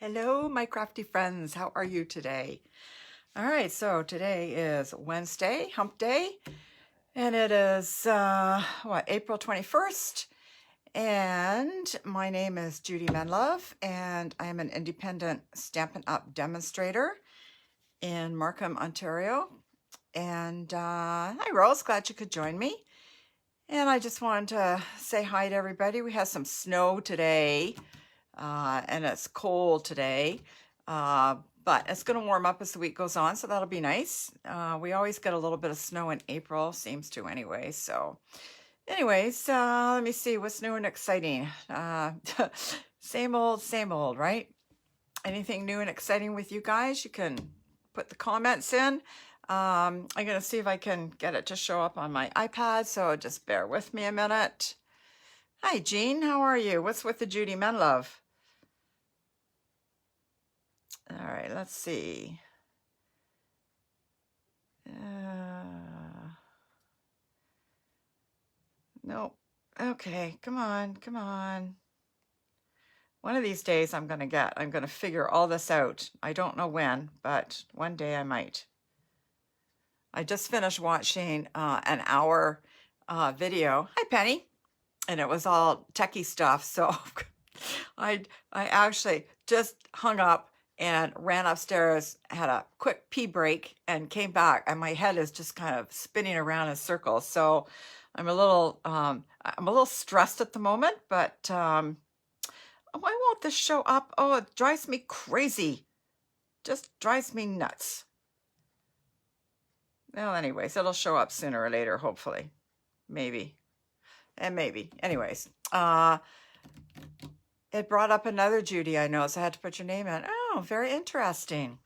Hello, my crafty friends. How are you today? All right, so today is Wednesday, hump day, and it is, April 21st. And my name is Judy Menlove, and I am an independent Stampin' Up! Demonstrator in Markham, Ontario. And hi, Rose, glad you could join me. And I just wanted to say hi to everybody. We have some snow today. And it's cold today, but it's going to warm up as the week goes on, so that'll be nice. We always get a little bit of snow in April, seems to anyway. So anyways, let me see what's new and exciting. Same old, right? Anything new and exciting with you guys, you can put the comments in. I'm going to see if I can get it to show up on my iPad, so just bear with me a minute. Hi, Jean. How are you? What's with the Judy Menlove? All right, let's see. Nope. Okay, come on. One of these days I'm going to figure all this out. I don't know when, but one day I might. I just finished watching an hour video. Hi, Penny. And it was all techie stuff. So I actually just hung up and ran upstairs, had a quick pee break, and came back, and my head is just kind of spinning around in circles. So I'm a little stressed at the moment, but why won't this show up? Oh, it drives me crazy. Just drives me nuts. Well, anyways, it'll show up sooner or later, hopefully. Maybe. Anyways, it brought up another Judy I know, so I had to put your name in. Oh, very interesting.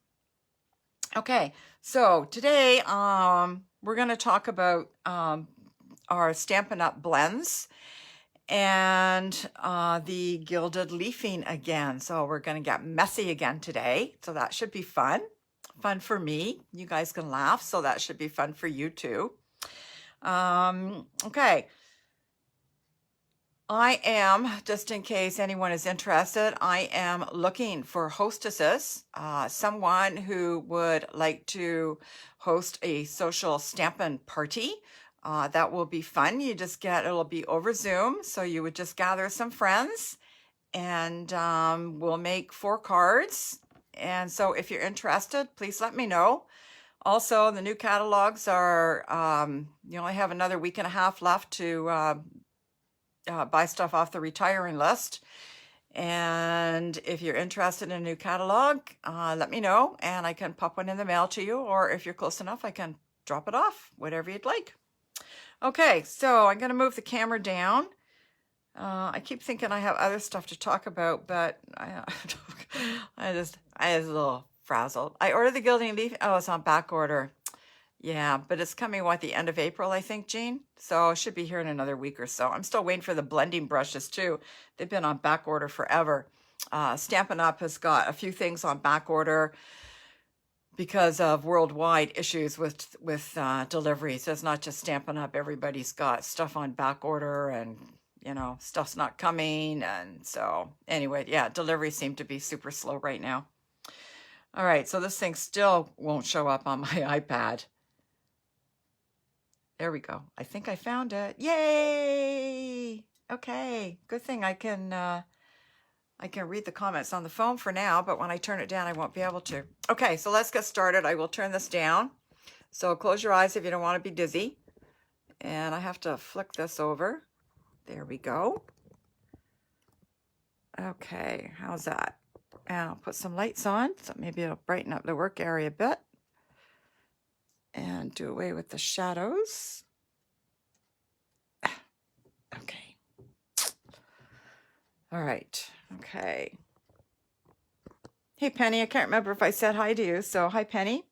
Okay, so today we're going to talk about our Stampin' Up! Blends and the Gilded Leafing again. So we're going to get messy again today, so that should be fun. Fun for me. You guys can laugh, so that should be fun for you too. Okay. I am, just in case anyone is interested, I am looking for hostesses, someone who would like to host a social Stampin' party. That will be fun. It'll be over Zoom, so you would just gather some friends, and we'll make 4 cards. And so if you're interested, please let me know. Also, the new catalogs are, you only have another week and a half left to buy stuff off the retiring list. And if you're interested in a new catalog, let me know, and I can pop one in the mail to you, or if you're close enough, I can drop it off, whatever you'd like. Okay, so I'm going to move the camera down. I keep thinking I have other stuff to talk about, but I was a little frazzled. I ordered the Gilding Leaf. Oh, it's on back order. Yeah, but it's coming, the end of April, I think, Jean? So it should be here in another week or so. I'm still waiting for the blending brushes, too. They've been on back order forever. Stampin' Up! Has got a few things on back order because of worldwide issues with deliveries. It's not just Stampin' Up! Everybody's got stuff on back order, and, stuff's not coming. And so, anyway, yeah, deliveries seem to be super slow right now. All right, so this thing still won't show up on my iPad. There we go. I think I found it. Yay! Okay, good thing I can read the comments on the phone for now, but when I turn it down, I won't be able to. Okay, so let's get started. I will turn this down. So close your eyes if you don't want to be dizzy. And I have to flick this over. There we go. Okay, how's that? And I'll put some lights on, so maybe it'll brighten up the work area a bit. And do away with the shadows. Okay. All right. Okay. Hey, Penny. I can't remember if I said hi to you. So, hi, Penny.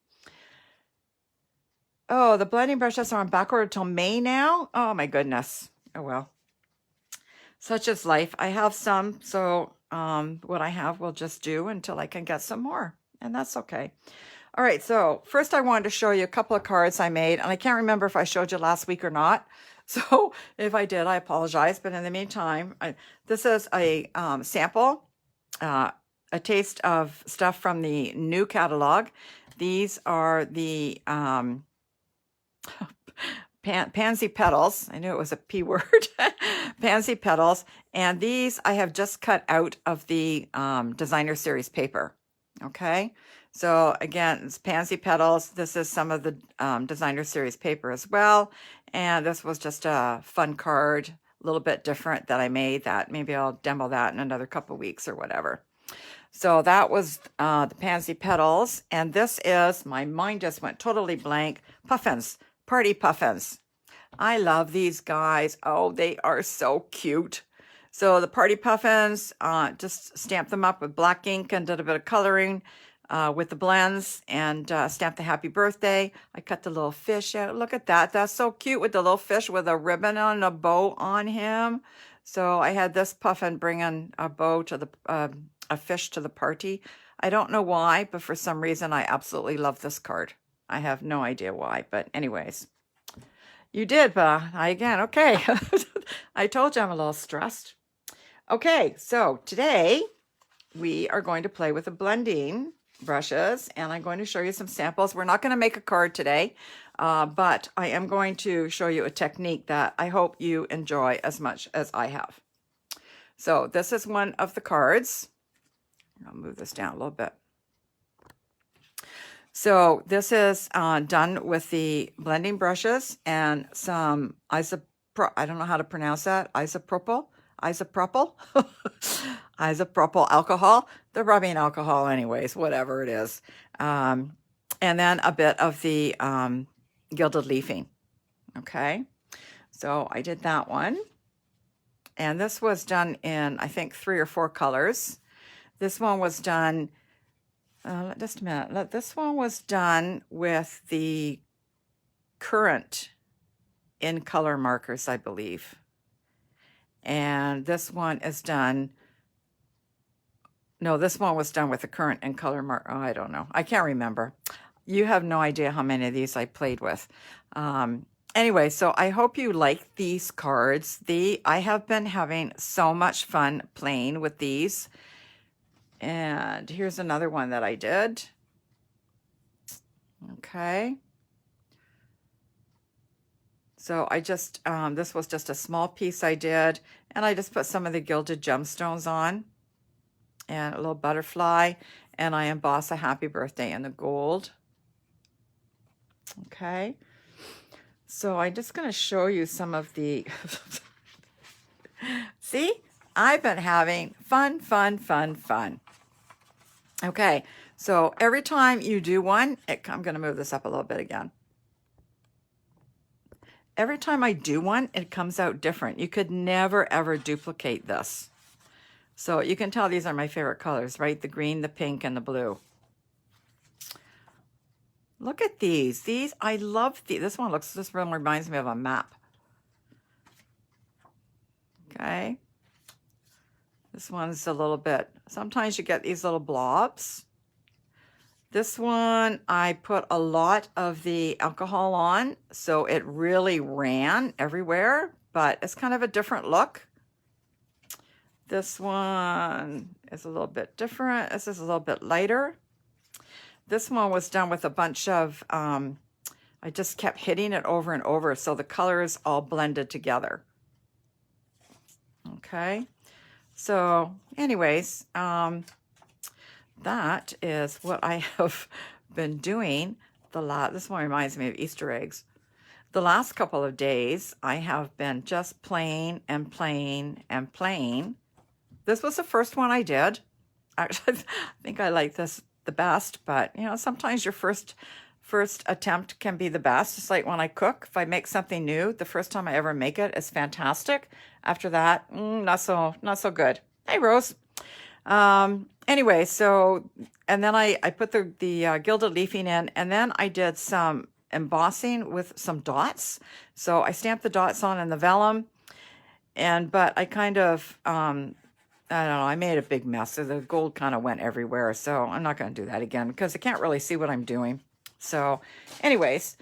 Oh, the blending brushes are on back order till May now? Oh, my goodness. Oh, well. Such is life. I have some, so what I have will just do until I can get some more. And that's okay. All right, so first I wanted to show you a couple of cards I made, and I can't remember if I showed you last week or not. So if I did, I apologize. But in the meantime, this is a sample a taste of stuff from the new catalog. These are the pansy petals. I knew it was a P word. Pansy petals. And these I have just cut out of the designer series paper. Okay. So again, it's pansy petals. This is some of the designer series paper as well. And this was just a fun card, a little bit different that I made that maybe I'll demo that in another couple weeks or whatever. So that was the pansy petals. And this is, my mind just went totally blank, puffins, party puffins. I love these guys. Oh, they are so cute. So the party puffins, just stamped them up with black ink and did a bit of coloring with the blends and stamped the happy birthday. I cut the little fish out. Look at that. That's so cute with the little fish with a ribbon and a bow on him. So I had this puffin bringing a bow to the, a fish to the party. I don't know why, but for some reason I absolutely love this card. I have no idea why, but anyways. You did, but again, okay. I told you I'm a little stressed. Okay, so today we are going to play with the blending brushes, and I'm going to show you some samples. We're not going to make a card today, but I am going to show you a technique that I hope you enjoy as much as I have. So this is one of the cards. I'll move this down a little bit. So this is done with the blending brushes and some I don't know how to pronounce that, isopropyl alcohol, the rubbing alcohol anyways, whatever it is. And then a bit of the gilded leafing. Okay, so I did that one. And this was done in, I think, 3 or 4 colors. This one was done... just a minute. This one was done with the current in color markers, I believe. And this one is done. No, this one was done with the current in color marker. Oh, I don't know. I can't remember. You have no idea how many of these I played with. Anyway, so I hope you like these cards. I have been having so much fun playing with these. And here's another one that I did. Okay. So I just, this was just a small piece I did, and I just put some of the gilded gemstones on and a little butterfly, and I emboss a happy birthday in the gold. Okay. So I'm just going to show you some of the, see, I've been having fun. Okay, so every time you do one, I'm going to move this up a little bit again. Every time I do one, it comes out different. You could never, ever duplicate this. So you can tell these are my favorite colors, right? The green, the pink, and the blue. Look at these. These, I love these. This one reminds me of a map. Okay. This one's a little bit, sometimes you get these little blobs. This one, I put a lot of the alcohol on, so it really ran everywhere, but it's kind of a different look. This one is a little bit different. This is a little bit lighter. This one was done with a bunch of, I just kept hitting it over and over, so the colors all blended together. Okay. So anyways, that is what I have been doing. This one reminds me of Easter eggs. The last couple of days, I have been just playing and playing and playing. This was the first one I did. Actually, I think I like this the best, but you know, sometimes your first attempt can be the best. It's like when I cook, if I make something new, the first time I ever make it is fantastic. After that, not so good. Hey, Rose. Anyway, so, and then I put the gilded leafing in, and then I did some embossing with some dots. So I stamped the dots on in the vellum, but I kind of, I don't know, I made a big mess. So the gold kind of went everywhere. So I'm not going to do that again because I can't really see what I'm doing. So anyways,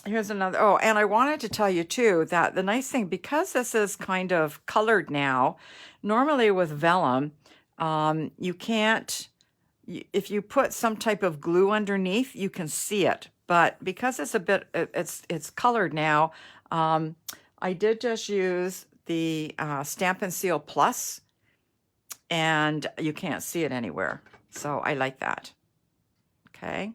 here's another, oh, and I wanted to tell you too that the nice thing, because this is kind of colored now, normally with vellum, You can't, if you put some type of glue underneath, you can see it. But because it's a bit, it's colored now, I did just use the Stampin' Seal Plus, and you can't see it anywhere. So I like that. Okay.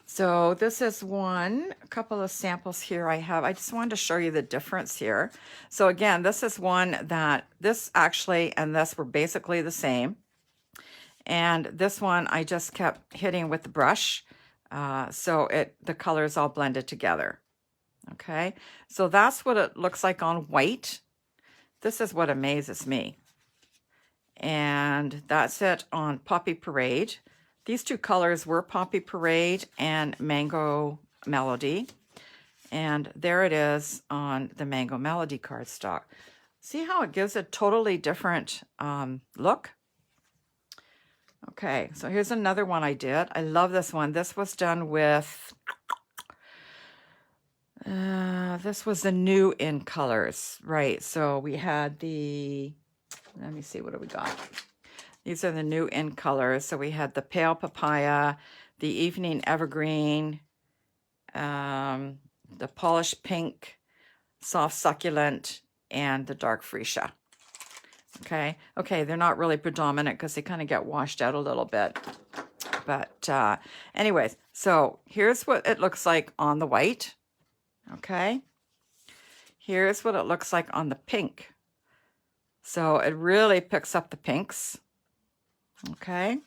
So this is a couple of samples here I have. I just wanted to show you the difference here. So again, this is one that this actually and this were basically the same. And this one I just kept hitting with the brush. So the colors all blended together. Okay, so that's what it looks like on white. This is what amazes me. And that's it on Poppy Parade. These two colors were Poppy Parade and Mango Melody. And there it is on the Mango Melody cardstock. See how it gives a totally different look? Okay, so here's another one I did. I love this one. This was done with, this was the new in colors, right? So we had the, let me see, what do we got? These are the new in colors. So we had the Pale Papaya, the Evening Evergreen, the Polished Pink, Soft Succulent, and the Dark Freesia. Okay, they're not really predominant because they kind of get washed out a little bit. But anyways, so here's what it looks like on the white. Okay, here's what it looks like on the pink. So it really picks up the pinks. Okay,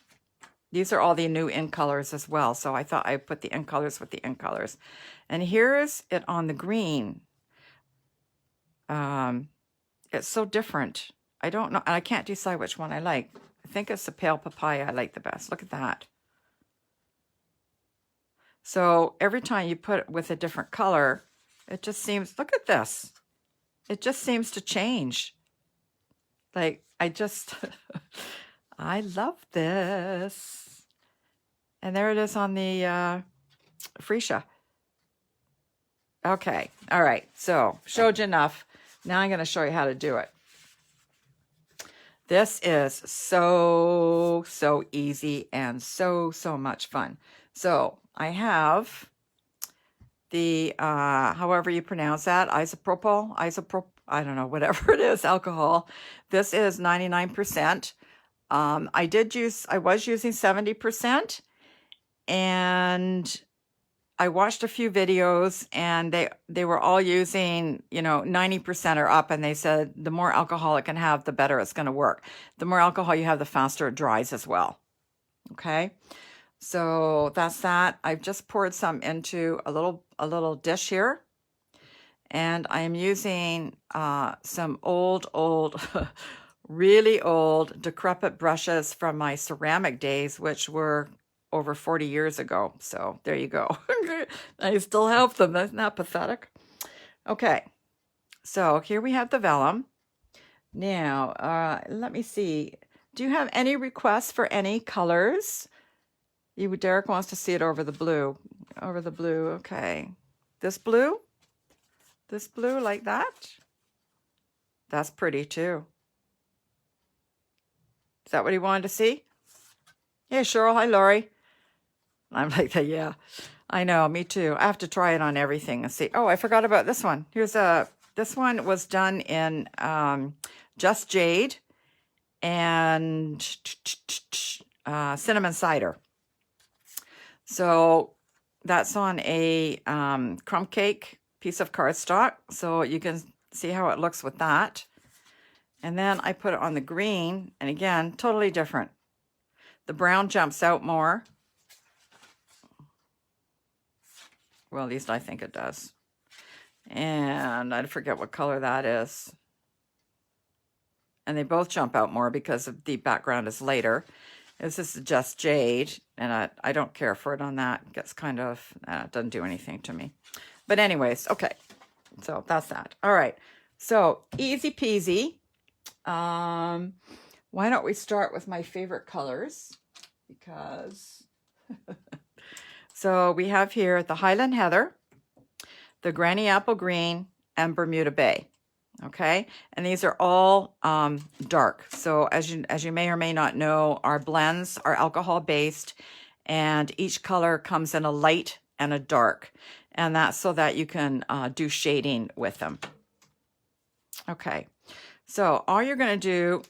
these are all the new in colors as well. So I thought I'd put the in colors with the in colors. And here's it on the green. It's so different. I don't know. I can't decide which one I like. I think it's the Pale Papaya I like the best. Look at that. So every time you put it with a different color, it just seems, look at this. It just seems to change. Like, I love this. And there it is on the Freesia. Okay. All right. So showed you enough. Now I'm going to show you how to do it. This is so easy and so much fun. So I have the, however you pronounce that, isopropyl, I don't know, whatever it is, alcohol. This is 99%. I was using 70%, and I watched a few videos, and they were all using, 90% or up, and they said the more alcohol it can have, the better it's going to work. The more alcohol you have, the faster it dries as well. Okay, so that's that. I've just poured some into a little dish here, and I am using some old, really old, decrepit brushes from my ceramic days, which were over 40 years ago. So there you go. I still have them. Isn't that pathetic? Okay. So here we have the vellum. Now, let me see. Do you have any requests for any colors? Derek wants to see it over the blue. Over the blue. Okay. This blue? This blue like that? That's pretty too. Is that what he wanted to see? Hey, Cheryl. Hi, Lori. I'm like, yeah, I know, me too. I have to try it on everything and see. Oh, I forgot about this one. This one was done in Just Jade and cinnamon cider. So that's on a crumb cake piece of cardstock. So you can see how it looks with that. And then I put it on the green, and again, totally different. The brown jumps out more. Well, at least I think it does. And I forget what color that is. And they both jump out more because of the background is later. This is Just Jade, and I don't care for it on that. It gets kind of, it doesn't do anything to me. But anyways, okay. So that's that. All right. So easy peasy. Why don't we start with my favorite colors? Because... So we have here the Highland Heather, the Granny Apple Green, and Bermuda Bay. Okay, and these are all dark. So as you may or may not know, our blends are alcohol based, and each color comes in a light and a dark, and that's so that you can do shading with them. Okay, so all you're going to do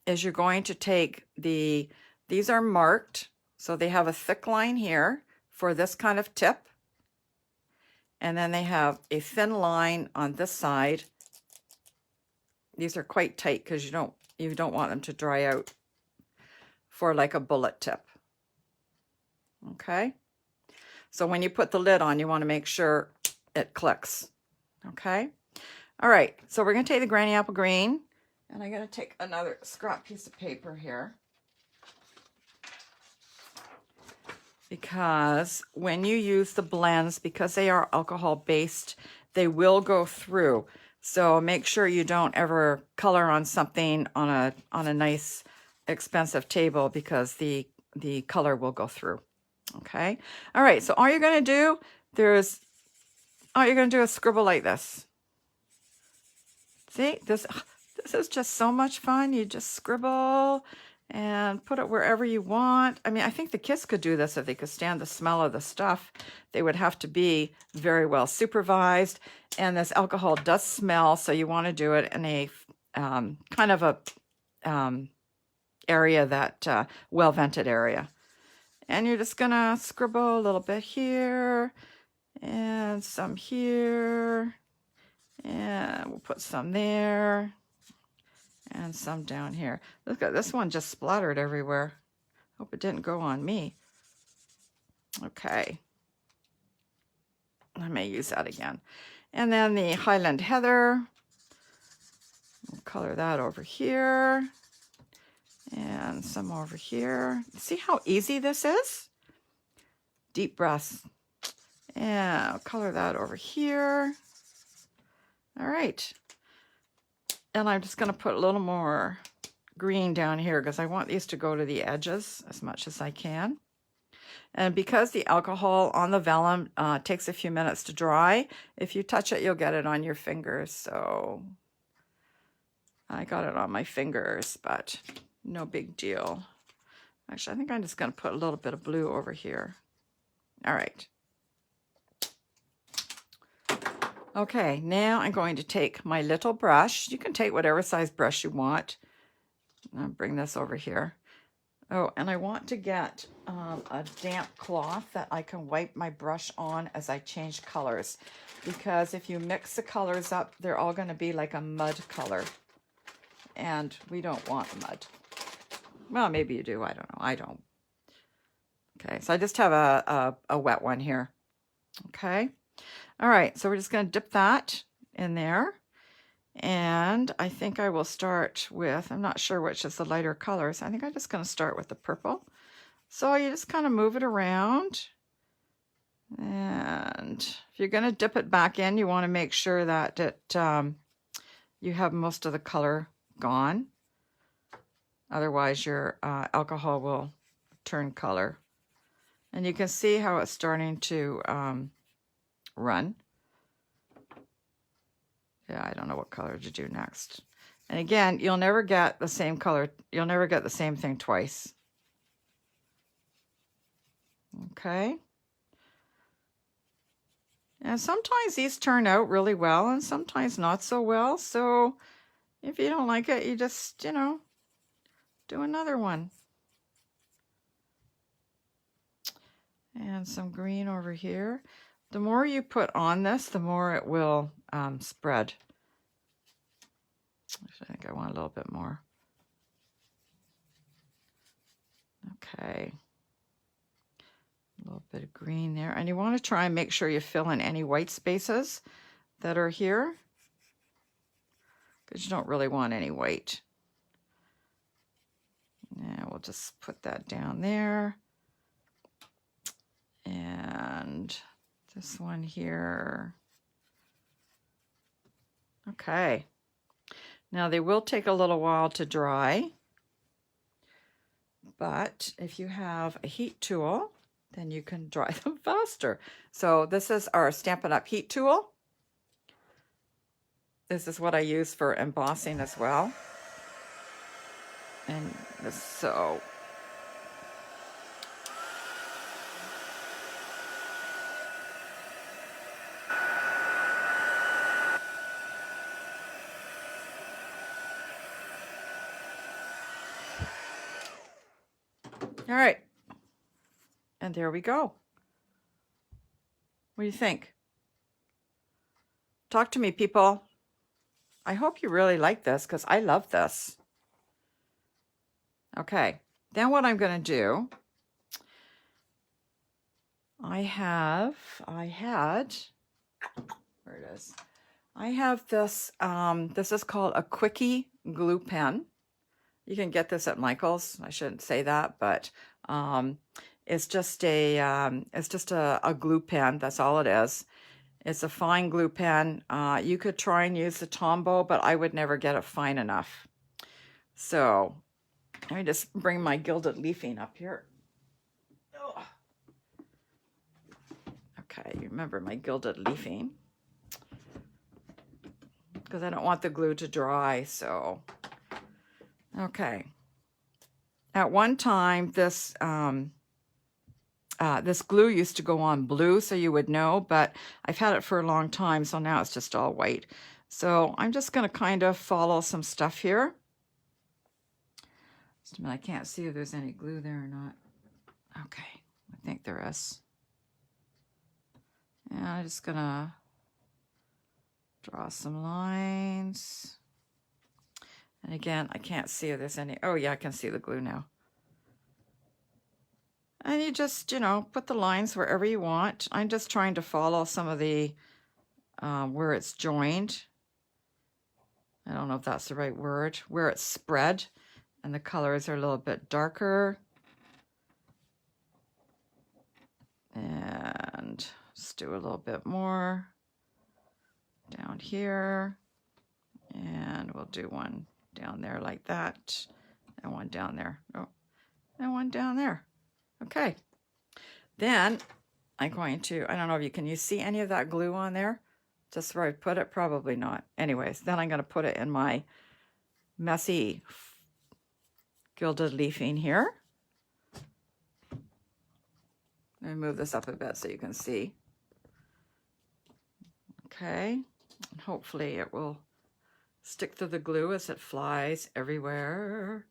is you're going to take these are marked, so they have a thick line here for this kind of tip, and then they have a thin line on this side. These are quite tight because you don't want them to dry out for like a bullet tip. Okay, so when you put the lid on, you want to make sure it clicks. Okay, all right, so we're going to take the Granny Apple Green, and I'm going to take another scrap piece of paper here, because when you use the blends, because they are alcohol based, they will go through. So make sure you don't ever color on something on a nice expensive table, because the color will go through. Okay. All right. So all you're going to do is scribble like this. See, this is just so much fun. You just scribble and put it wherever you want. I mean, I think the kids could do this if they could stand the smell of the stuff. They would have to be very well supervised. And this alcohol does smell, so you want to do it in a kind of a area that well-vented area. And you're just gonna scribble a little bit here and some here, and we'll put some there and some down here. Look at this one, just splattered everywhere. Hope it didn't go on me. Okay, I may use that again. And then the Highland Heather, we'll color that over here, and some over here. See how easy this is? Deep breaths. And I'll color that over here. All right. And I'm just going to put a little more green down here, because I want these to go to the edges as much as I can. And because the alcohol on the vellum takes a few minutes to dry, if you touch it, you'll get it on your fingers. So I got it on my fingers, but no big deal. Actually, I think I'm just going to put a little bit of blue over here. All right. Okay, now I'm going to take my little brush. You can take whatever size brush you want. I'll bring this over here. Oh, and I want to get a damp cloth that I can wipe my brush on as I change colors, because if you mix the colors up, they're all going to be like a mud color, and we don't want mud. Well, maybe you do. I don't know. I don't. Okay, so I just have a wet one here. Okay. All right, so we're just going to dip that in there. And I think I will start with, I'm not sure which is the lighter colors. I think I'm just going to start with the purple. So you just kind of move it around. And if you're going to dip it back in, you want to make sure that you have most of the color gone. Otherwise, your alcohol will turn color. And you can see how it's starting to run. Yeah, I don't know what color to do next. And again, you'll never get the same color. You'll never get the same thing twice. Okay. And sometimes these turn out really well, and sometimes not so well. So if you don't like it, you just, do another one. And some green over here. The more you put on this, the more it will spread. Actually, I think I want a little bit more. Okay. A little bit of green there. And you want to try and make sure you fill in any white spaces that are here, because you don't really want any white. Now we'll just put that down there. And this one here. Okay. Now they will take a little while to dry, but if you have a heat tool, then you can dry them faster. So this is our Stampin' Up! Heat tool. This is what I use for embossing as well. And so all right. And there we go. What do you think? Talk to me, people. I hope you really like this because I love this. Okay, then what I'm going to do, I had, where it is, I have this, this is called a Quickie Glue Pen. You can get this at Michael's. I shouldn't say that, but it's just a glue pen. That's all it is. It's a fine glue pen. You could try and use the Tombow, but I would never get it fine enough. So let me just bring my Gilded Leafing up here. Oh. Okay, you remember my Gilded Leafing, because I don't want the glue to dry, so. Okay. At one time, this this glue used to go on blue, so you would know, but I've had it for a long time, so now it's just all white. So I'm just going to kind of follow some stuff here. Just a minute, I can't see if there's any glue there or not. Okay, I think there is. And I'm just going to draw some lines. And again, I can't see if there's any. Oh yeah, I can see the glue now. And you just, you know, put the lines wherever you want. I'm just trying to follow some of the, where it's joined. I don't know if that's the right word. Where it's spread and the colors are a little bit darker. And let's do a little bit more down here. And we'll do one down there like that. And one down there. Oh, and one down there. Okay, then I'm going to, I don't know if you see any of that glue on there? Just where I put it? Probably not. Anyways, then I'm going to put it in my messy Gilded Leafing here. Let me move this up a bit so you can see. Okay, and hopefully it will stick to the glue as it flies everywhere.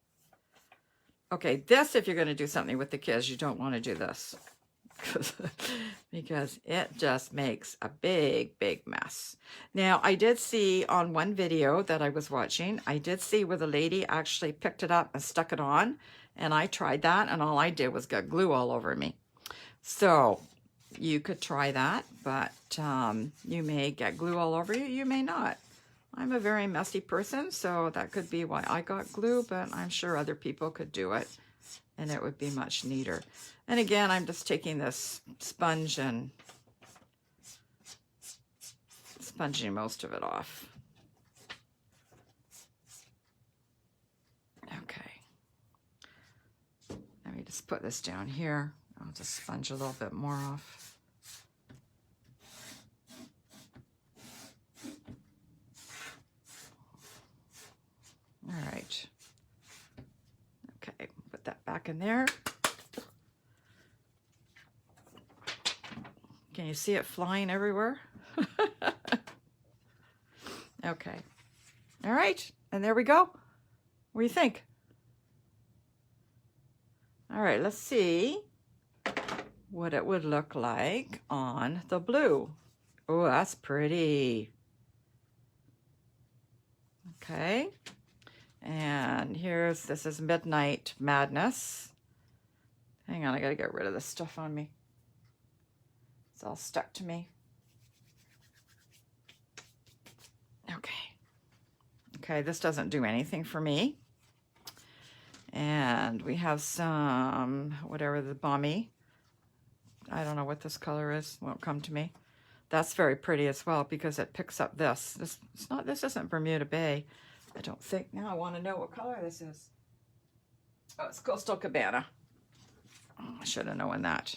Okay, this, if you're going to do something with the kids, you don't want to do this because it just makes a big, big mess. Now, I did see on one video that I was watching, I did see where the lady actually picked it up and stuck it on, and I tried that, and all I did was get glue all over me. So you could try that, but you may get glue all over you, you may not. I'm a very messy person, so that could be why I got glue, but I'm sure other people could do it, and it would be much neater. And again, I'm just taking this sponge and sponging most of it off. Okay. Let me just put this down here. I'll just sponge a little bit more off. All right. Okay, put that back in there. Can you see it flying everywhere? Okay. All right, and there we go. What do you think? All right, let's see what it would look like on the blue. Oh, that's pretty. Okay. And this is Midnight Madness. Hang on, I gotta get rid of this stuff on me. It's all stuck to me. Okay. Okay, this doesn't do anything for me. And we have some, whatever the balmy. I don't know what this color is, won't come to me. That's very pretty as well because it picks up this. This isn't Bermuda Bay. I don't think. Now I want to know what color this is. Oh, it's Coastal Cabana. Oh, I should have known that.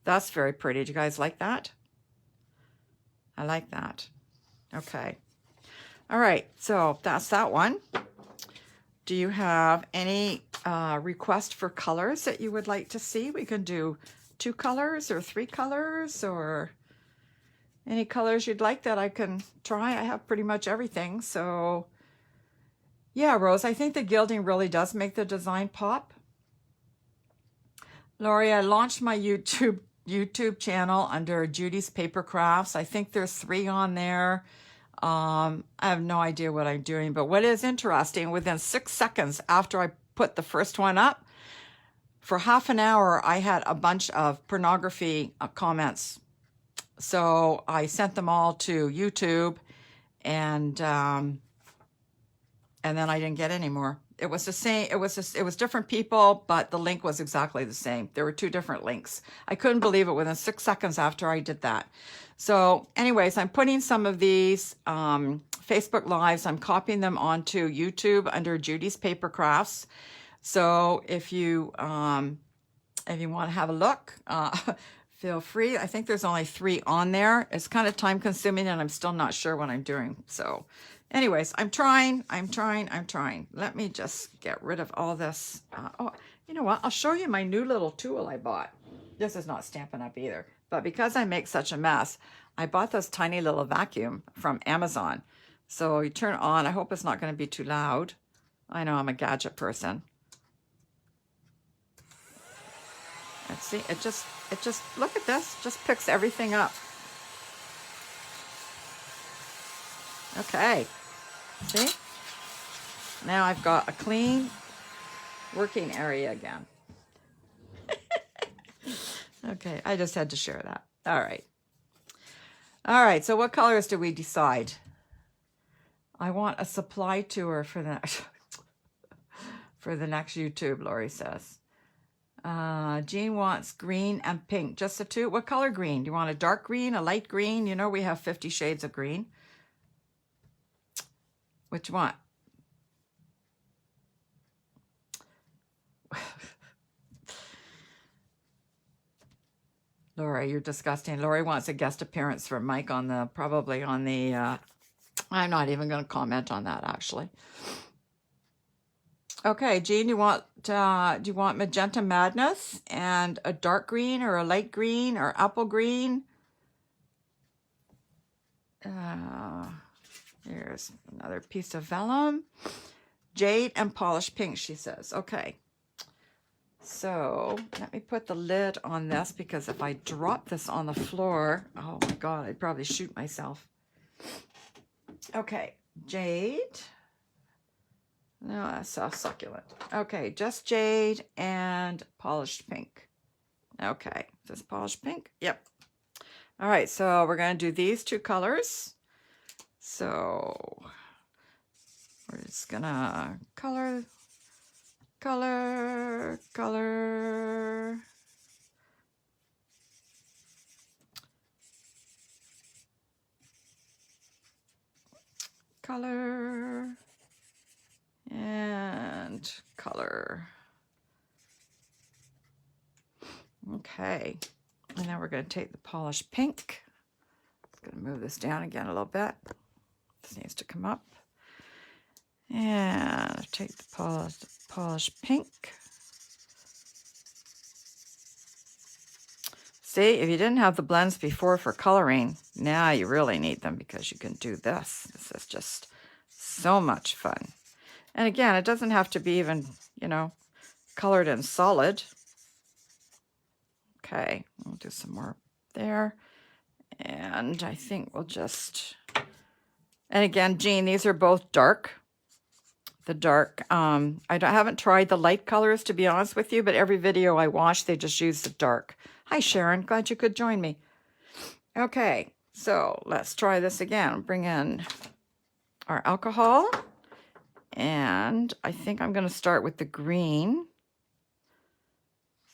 That's very pretty. Do you guys like that? I like that. Okay. All right, so that's that one. Do you have any request for colors that you would like to see? We can do 2 colors or 3 colors, or any colors you'd like that I can try. I have pretty much everything. So yeah, Rose, I think the gilding really does make the design pop. Lori, I launched my YouTube channel under Judy's Paper Crafts. I think there's 3 on there. I have no idea what I'm doing, but what is interesting, within 6 seconds after I put the first one up, for half an hour, I had a bunch of pornography comments. So I sent them all to YouTube, and then I didn't get any more. It was the same. It was different people, but the link was exactly the same. There were 2 different links. I couldn't believe it within 6 seconds after I did that. So anyways, I'm putting some of these Facebook Lives, I'm copying them onto YouTube under Judy's Paper Crafts. So if you want to have a look, feel free. I think there's only 3 on there. It's kind of time consuming and I'm still not sure what I'm doing. So anyways, I'm trying. Let me just get rid of all this. Oh, you know what? I'll show you my new little tool I bought. This is not Stampin' Up either. But because I make such a mess, I bought this tiny little vacuum from Amazon. So you turn it on. I hope it's not going to be too loud. I know I'm a gadget person. Let's see. It just, look at this. Just picks everything up. Okay. See? Now I've got a clean working area again. Okay, I just had to share that. All right. All right, so what colors do we decide? I want a supply tour for the next YouTube, Lori says. Jean wants green and pink, just the 2. What color green? Do you want a dark green, a light green? You know we have 50 shades of green. Which one? Lori, you're disgusting. Lori wants a guest appearance from Mike on the, probably on the, I'm not even going to comment on that, actually. Okay, Jean, do you want Magenta Madness and a dark green or a light green or apple green? Here's another piece of vellum. Jade and polished pink, she says. Okay. So let me put the lid on this, because if I drop this on the floor, oh my God, I'd probably shoot myself. Okay, jade. No, that's so succulent. Okay, just jade and polished pink. Okay, this polished pink? Yep. All right, so we're going to do these 2 colors. So we're just going to color. Color. And color. Okay. And now we're going to take the polished pink. I'm going to move this down again a little bit. This needs to come up. And take the polished pink. See, if you didn't have the blends before for coloring, now you really need them, because you can do this. This is just so much fun. And again, it doesn't have to be even, you know, colored in solid. Okay, we'll do some more there. And I think we'll just, and again, Jean, these are both dark. The dark, I haven't tried the light colors, to be honest with you, but every video I watch, they just use the dark. Hi, Sharon. Glad you could join me. Okay, so let's try this again. Bring in our alcohol. And I think I'm going to start with the green.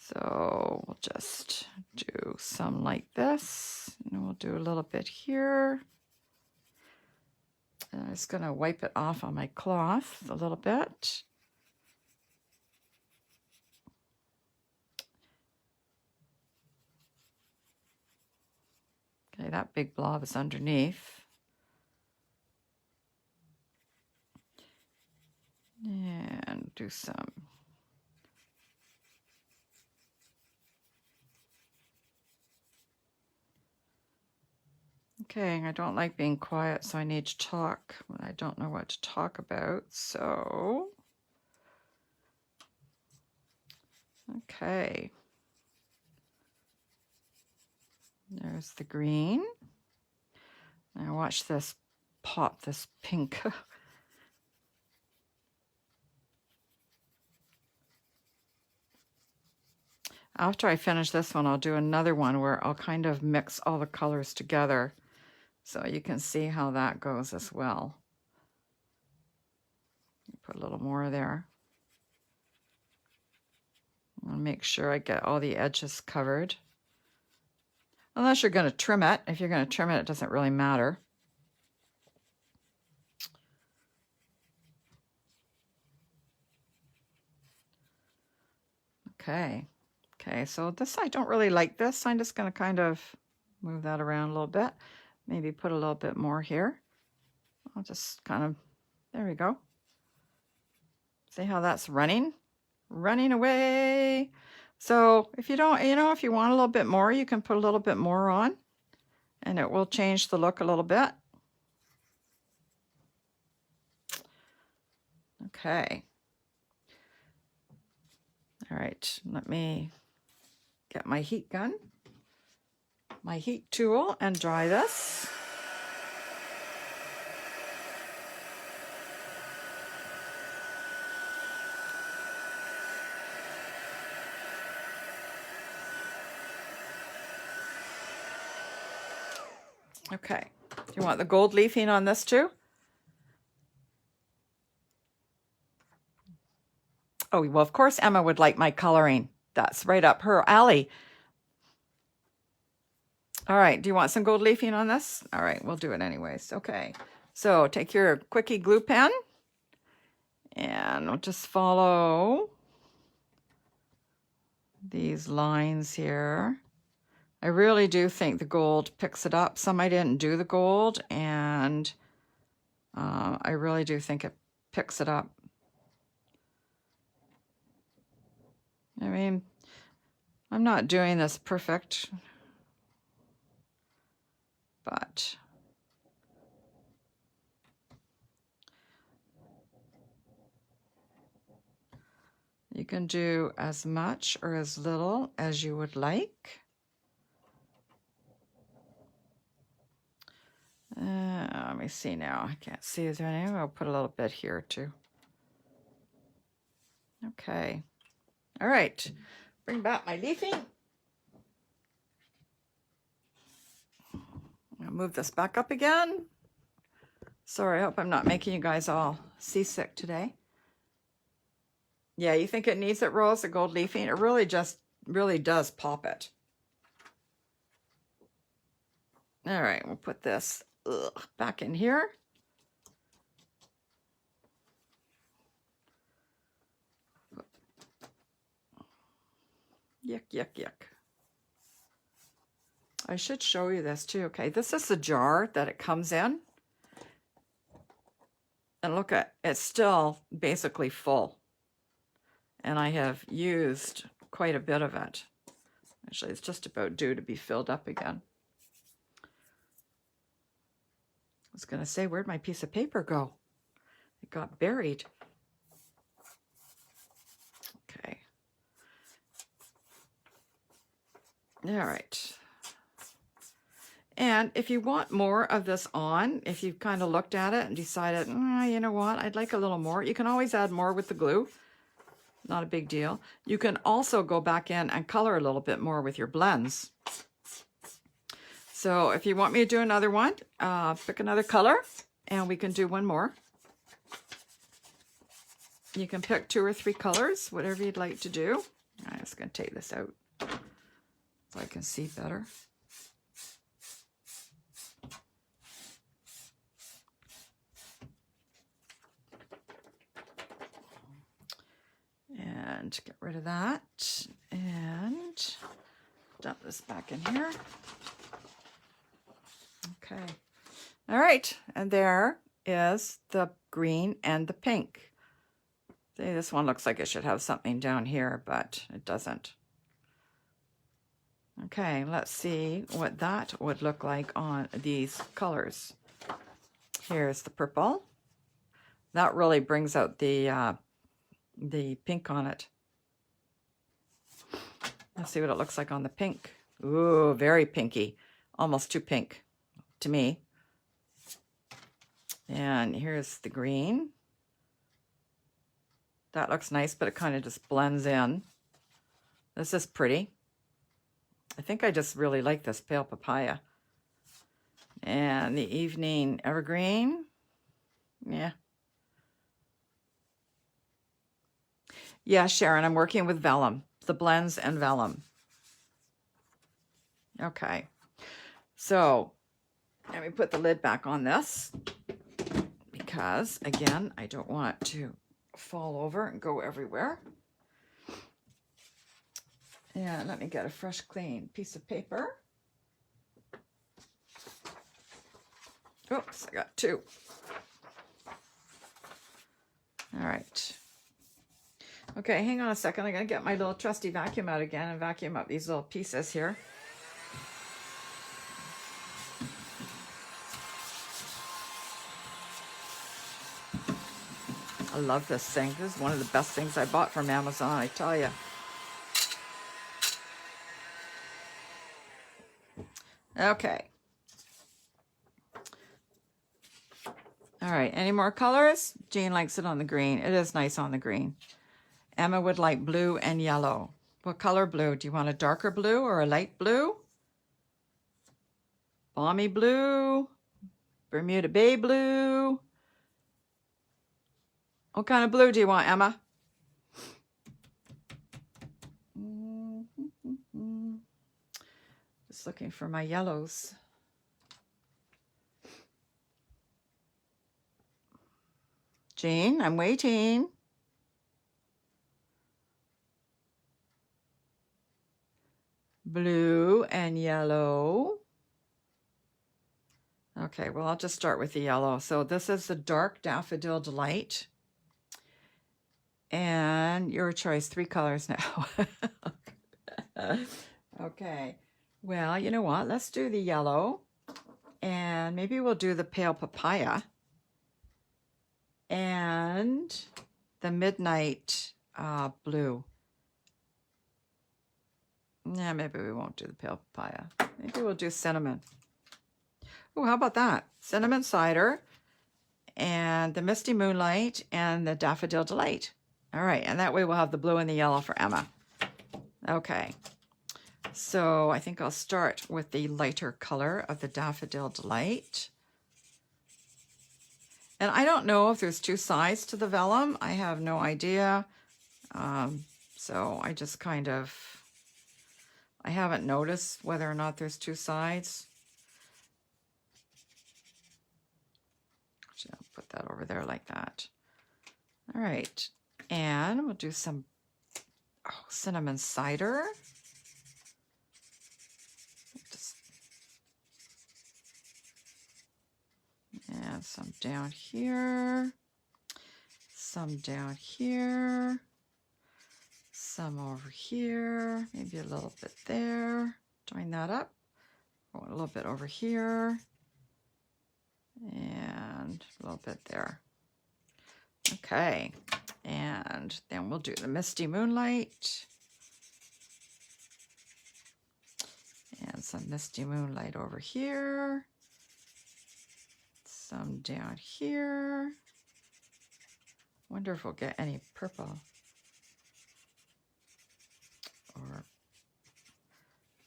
So we'll just do some like this. And we'll do a little bit here. And I'm just going to wipe it off on my cloth a little bit. Okay, that big blob is underneath. do some. Okay, I don't like being quiet, so I need to talk when I don't know what to talk about. So, okay. There's the green. Now watch this pop, this pink. After I finish this one, I'll do another one where I'll kind of mix all the colors together so you can see how that goes as well. Put a little more there. I'll make sure I get all the edges covered. Unless you're going to trim it. If you're going to trim it, it doesn't really matter. Okay. Okay, so this, I don't really like this. I'm just going to kind of move that around a little bit. Maybe put a little bit more here. I'll just kind of, there we go. See how that's running? Running away. So if you don't, if you want a little bit more, you can put a little bit more on and it will change the look a little bit. Okay. All right, let me get my heat gun, my heat tool, and dry this. Okay, do you want the gold leafing on this too? Oh, well, of course Emma would like my coloring. That's right up her alley. All right, do you want some gold leafing on this? All right, we'll do it anyways. Okay, so take your Quickie Glue Pen and we'll just follow these lines here. I really do think the gold picks it up. Some I didn't do the gold, and I really do think it picks it up. I mean, I'm not doing this perfect, but you can do as much or as little as you would like. Let me see now. I can't see. Is there any? I'll put a little bit here too. Okay. All right. Bring back my leafing. I'll move this back up again. Sorry, I hope I'm not making you guys all seasick today. Yeah, you think it needs it, Rose, the gold leafing? It really does pop it. All right, we'll put this back in here. Yuck, yuck, yuck. I should show you this too. Okay, this is the jar that it comes in. And look at, it's still basically full. And I have used quite a bit of it. Actually, it's just about due to be filled up again. I was going to say, where'd my piece of paper go? It got buried. Okay. All right. And if you want more of this on, if you've kind of looked at it and decided, you know what, I'd like a little more, you can always add more with the glue. Not a big deal. You can also go back in and color a little bit more with your blends. So if you want me to do another one, pick another color and we can do one more. You can pick 2 or 3 colors, whatever you'd like to do. I'm just going to take this out so I can see better. And get rid of that and dump this back in here. Okay. All right. And there is the green and the pink. See, this one looks like it should have something down here, but it doesn't. Okay, let's see what that would look like on these colors. Here's the purple. That really brings out the pink on it. Let's see what it looks like on the pink. Ooh, very pinky. Almost too pink to me. And here's the green. That looks nice, but it kind of just blends in. This is pretty. I think I just really like this pale papaya. And the evening evergreen. Yeah. Yeah, Sharon, I'm working with Vellum. The blends and Vellum. Okay. So let me put the lid back on this because, again, I don't want to fall over and go everywhere. And let me get a fresh, clean piece of paper. Oops, I got two. All right. Okay, hang on a second. I'm going to get my little trusty vacuum out again and vacuum up these little pieces here. I love this thing. This is one of the best things I bought from Amazon, I tell you. Okay. All right, any more colors? Jean likes it on the green. It is nice on the green. Emma would like blue and yellow. What color blue? Do you want a darker blue or a light blue? Balmy blue? Bermuda Bay blue? What kind of blue do you want, Emma? Just looking for my yellows. Jean, I'm waiting. Blue and yellow. Okay, well, I'll just start with the yellow. So this is the Dark Daffodil Delight. And your choice, 3 colors now. Okay, well, you know what? Let's do the yellow. And maybe we'll do the pale papaya. And the midnight blue. Yeah, maybe we won't do the pale papaya. Maybe we'll do cinnamon. Oh, how about that? Cinnamon cider and the Misty Moonlight and the Daffodil Delight. All right, and that way we'll have the blue and the yellow for Emma. Okay, so I think I'll start with the lighter color of the Daffodil Delight. And I don't know if there's 2 sides to the vellum. I have no idea. So I just kind of, I haven't noticed whether or not there's 2 sides. I'll put that over there like that. All right. And we'll do some cinnamon cider. And some down here. Some down here. Some over here. Maybe a little bit there. Join that up. A little bit over here. And a little bit there. Okay. And then we'll do the Misty Moonlight. And some Misty Moonlight over here. Some down here. Wonder if we'll get any purple. Or,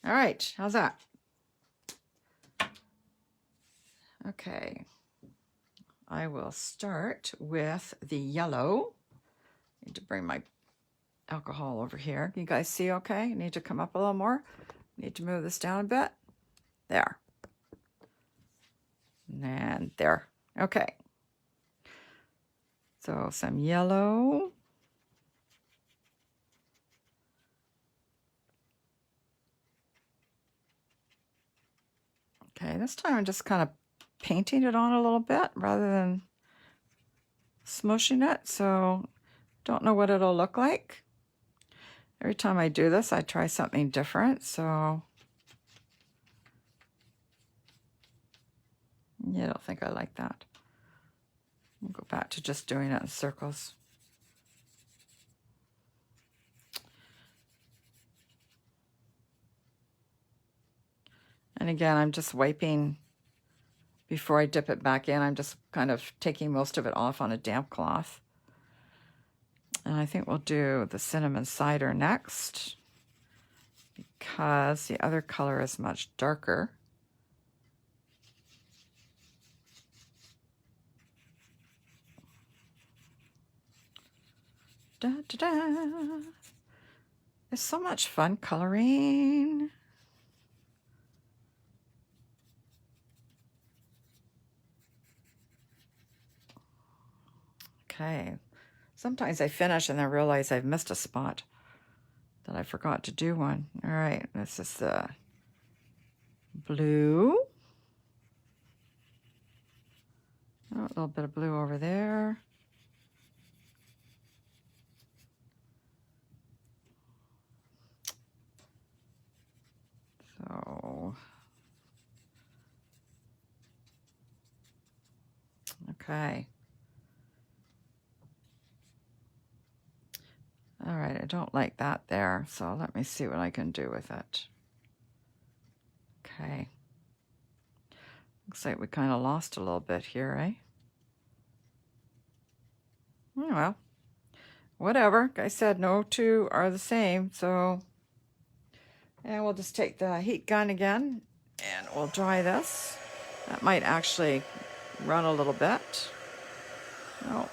all right, how's that? Okay, I will start with the yellow. Need to bring my alcohol over here. You guys see okay? Need to come up a little more. Need to move this down a bit. There. And there. Okay. So some yellow. Okay, this time I'm just kind of painting it on a little bit rather than smushing it. So Don't know what it'll look like. Every time I do this, I try something different, so yeah, I don't think I like that. We'll go back to just doing it in circles. And again, I'm just wiping before I dip it back in. I'm just kind of taking most of it off on a damp cloth. And I think we'll do the cinnamon cider next because the other color is much darker. Da, da, da. It's so much fun coloring. Okay. Sometimes I finish and then realize I've missed a spot, that I forgot to do one. All right, this is the blue. Oh, a little bit of blue over there. So, okay. All right, I don't like that there, so let me see what I can do with it. Okay. Looks like we kind of lost a little bit here, eh? Oh, well, whatever. Like I said, no two are the same, so... And we'll just take the heat gun again, and we'll dry this. That might actually run a little bit. Oh.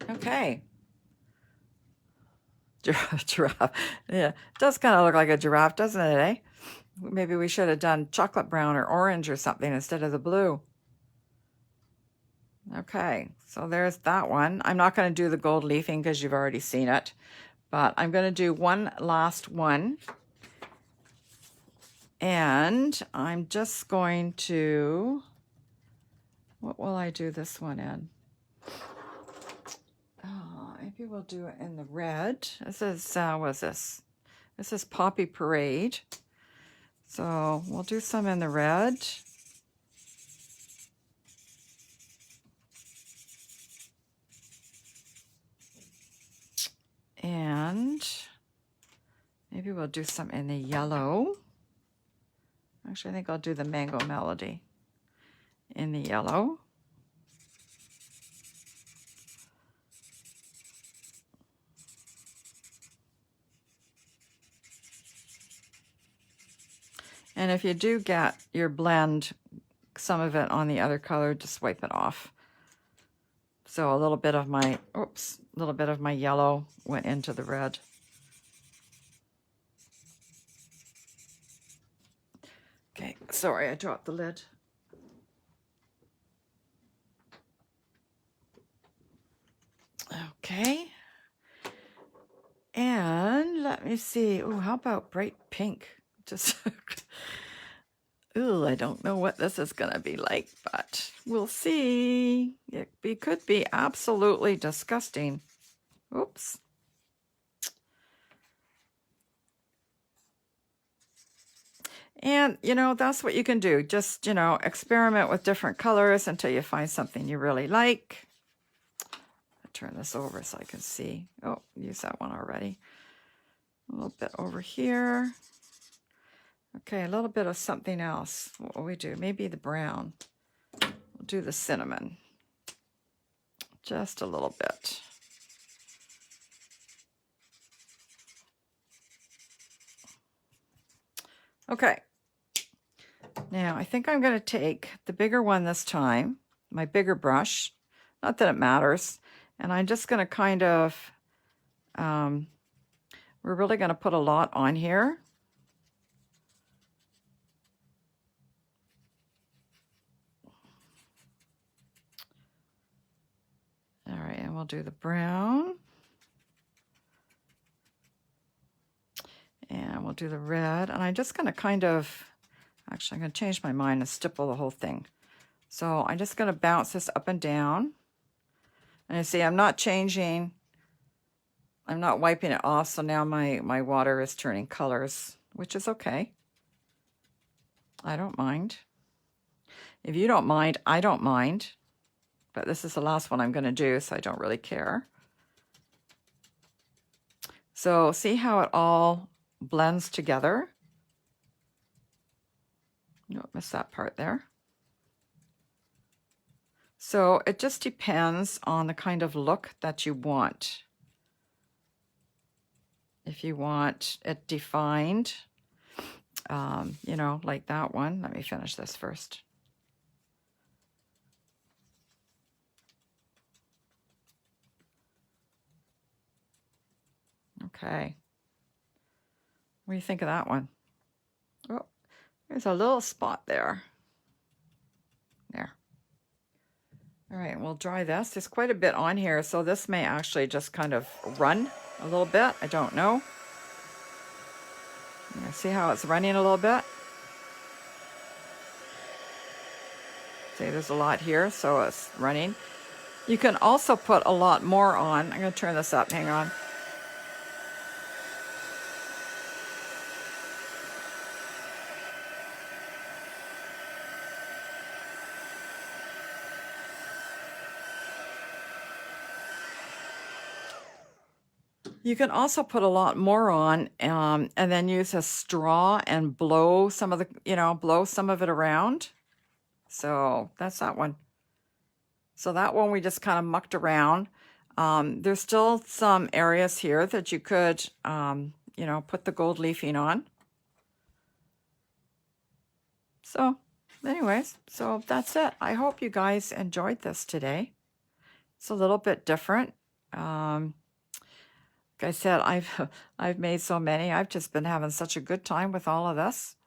Okay. Giraffe. Yeah, it does kind of look like a giraffe, doesn't it, eh? Maybe we should have done chocolate brown or orange or something instead of the blue. Okay, so there's that one. I'm not going to do the gold leafing because you've already seen it, but I'm going to do one last one. And I'm just going to, what will I do this one in? Maybe we'll do it in the red. This is, what's this? This is Poppy Parade. So we'll do some in the red. And maybe we'll do some in the yellow. Actually, I think I'll do the Mango Melody in the yellow. And if you do get your blend, some of it on the other color, just wipe it off. So a little bit of my, oops, a little bit of my yellow went into the red. Okay, sorry, I dropped the lid. Okay. And let me see. Oh, how about bright pink? Just, ooh, I don't know what this is going to be like, but we'll see. It could be absolutely disgusting. Oops. And, you know, that's what you can do. Just, you know, experiment with different colors until you find something you really like. I'll turn this over so I can see. Oh, use that one already. A little bit over here. Okay, a little bit of something else. What will we do? Maybe the brown. We'll do the cinnamon. Just a little bit. Okay. Now, I think I'm going to take the bigger one this time, my bigger brush. Not that it matters. And I'm just going to kind of, we're really going to put a lot on here. All right, and we'll do the brown. And we'll do the red. And I'm just going to kind of, actually I'm going to change my mind and stipple the whole thing. So I'm just going to bounce this up and down. And you see, I'm not changing, I'm not wiping it off. So now my water is turning colors, which is okay. I don't mind. If you don't mind, I don't mind. But this is the last one I'm going to do, so I don't really care. So see how it all blends together? Don't miss that part there. So it just depends on the kind of look that you want. If you want it defined, you know, like that one. Let me finish this first. Okay. What do you think of that one? Oh, there's a little spot there. There. All right, we'll dry this. There's quite a bit on here, so this may actually just kind of run a little bit. I don't know. Yeah, see how it's running a little bit? See, there's a lot here, so it's running. You can also put a lot more on. I'm going to turn this up. Hang on. You can also put a lot more on, and then use a straw and blow some of the, you know, blow some of it around. So that's that one. So that one we just kind of mucked around. There's still some areas here that you could, you know, put the gold leafing on. So anyways, so that's it. I hope you guys enjoyed this today. It's a little bit different. Like I said, I've made so many. I've just been having such a good time with all of this.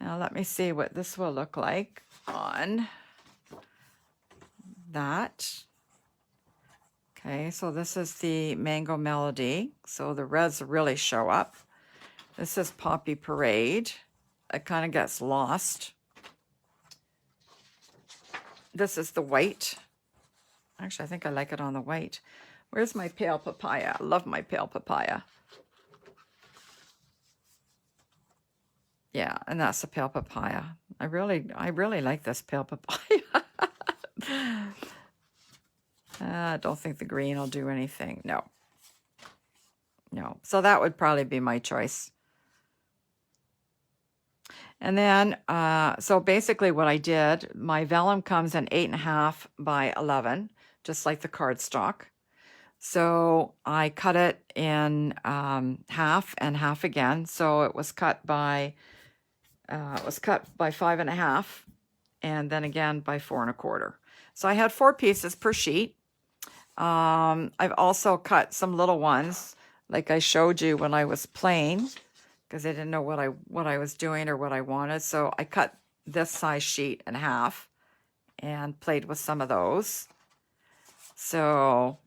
Now let me see what this will look like on that. Okay, so this is the Mango Melody. So the reds really show up. This is Poppy Parade. It kind of gets lost. This is the white. Actually, I think I like it on the white. Where's my pale papaya? I love my pale papaya. Yeah, and that's the pale papaya. I really like this pale papaya. I don't think the green will do anything. No. No. So that would probably be my choice. And then, so basically what I did, my vellum comes in 8.5 by 11, just like the cardstock. So I cut it in half and half again. So it was cut by 5.5, and then again by 4.25. So I had 4 pieces per sheet. I've also cut some little ones, like I showed you when I was playing, because I didn't know what I was doing or what I wanted. So I cut this size sheet in half and played with some of those. So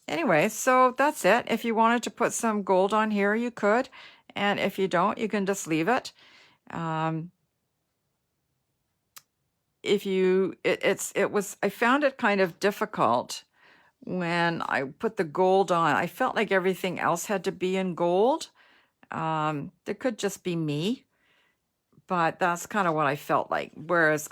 anyway, so that's it. If you wanted to put some gold on here, you could. And if you don't, you can just leave it. I found it kind of difficult when I put the gold on. I felt like everything else had to be in gold. It could just be me, but that's kind of what I felt like. Whereas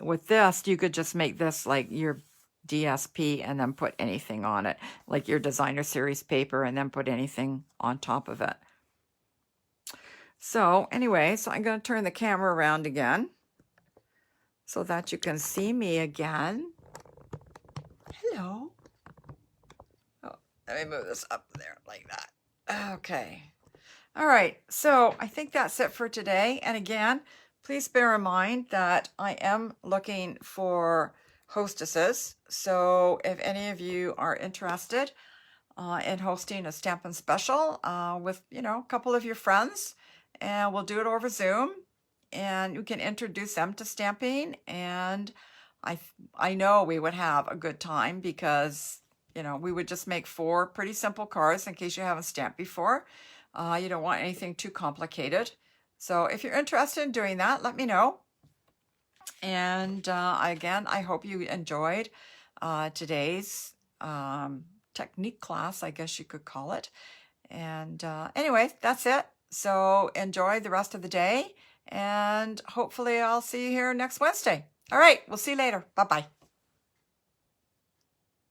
with this, you could just make this like your DSP and then put anything on it, like your designer series paper, and then put anything on top of it. So anyway, so I'm going to turn the camera around again so that you can see me again. Hello. Oh, let me move this up there like that. Okay. All right. So I think that's it for today. And again, please bear in mind that I am looking for hostesses. So if any of you are interested in hosting a Stampin' Special with, you know, a couple of your friends, and we'll do it over Zoom, and you can introduce them to stamping, and I know we would have a good time because, you know, we would just make 4 pretty simple cards in case you haven't stamped before. You don't want anything too complicated. So if you're interested in doing that, let me know. And again, I hope you enjoyed today's technique class, I guess you could call it. And anyway, that's it. So enjoy the rest of the day, and hopefully I'll see you here next Wednesday. All right, we'll see you later. Bye-bye.